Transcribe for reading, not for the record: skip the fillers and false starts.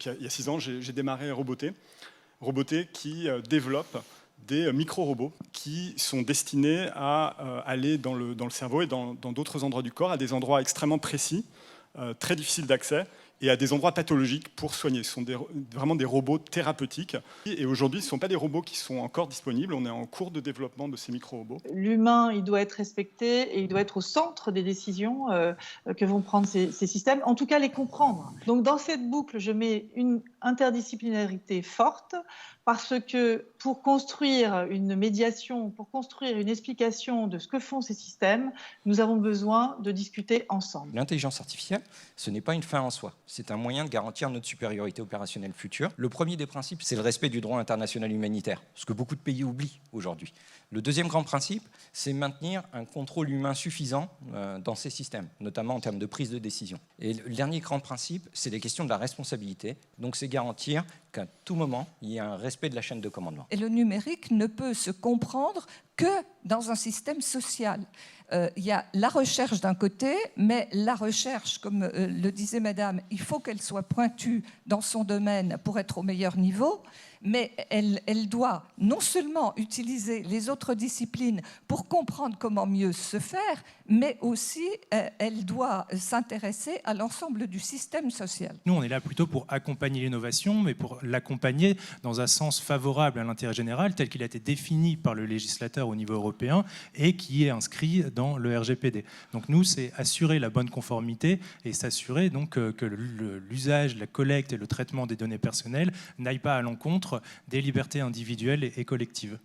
Donc il y a 6 ans, j'ai démarré Roboté. Roboté qui développe des micro-robots qui sont destinés à aller dans le cerveau et dans d'autres endroits du corps, à des endroits extrêmement précis, très difficiles d'accès, et à des endroits pathologigiques pour soigner. Ce sont vraiment des robots thérapeutiques. Et aujourd'hui, ce ne sont pas des robots qui sont encore disponibles. On est en cours de développement de ces micro-robots. L'humain, il doit être respecté et il doit être au centre des décisions que vont prendre ces systèmes, en tout cas les comprendre. Donc dans cette boucle, je mets une interdisciplinarité forte parce que pour construire une médiation, pour construire une explication de ce que font ces systèmes, nous avons besoin de discuter ensemble. L'intelligence artificielle, ce n'est pas une fin en soi. C'est un moyen de garantir notre supériorité opérationnelle future. Le premier des principes, c'est le respect du droit international humanitaire, ce que beaucoup de pays oublient aujourd'hui. Le deuxième grand principe, c'est maintenir un contrôle humain suffisant dans ces systèmes, notamment en termes de prise de décision. Et le dernier grand principe, c'est les questions de la responsabilité. Donc c'est garantir qu'à tout moment, il y ait un respect de la chaîne de commandement. Et le numérique ne peut se comprendre que dans un système social. Il y a la recherche d'un côté, mais la recherche, comme le disait Madame, il faut qu'elle soit pointue dans son domaine pour être au meilleur niveau, mais elle doit non seulement utiliser les autres disciplines pour comprendre comment mieux se faire, mais aussi elle doit s'intéresser à l'ensemble du système social. Nous, on est là plutôt pour accompagner l'innovation, mais pour l'accompagner dans un sens favorable à l'intérêt général, tel qu'il a été défini par le législateur au niveau européen et qui est inscrit dans le RGPD. Donc nous, c'est assurer la bonne conformité et s'assurer donc que l'usage, la collecte et le traitement des données personnelles n'aillent pas à l'encontre des libertés individuelles et collectives.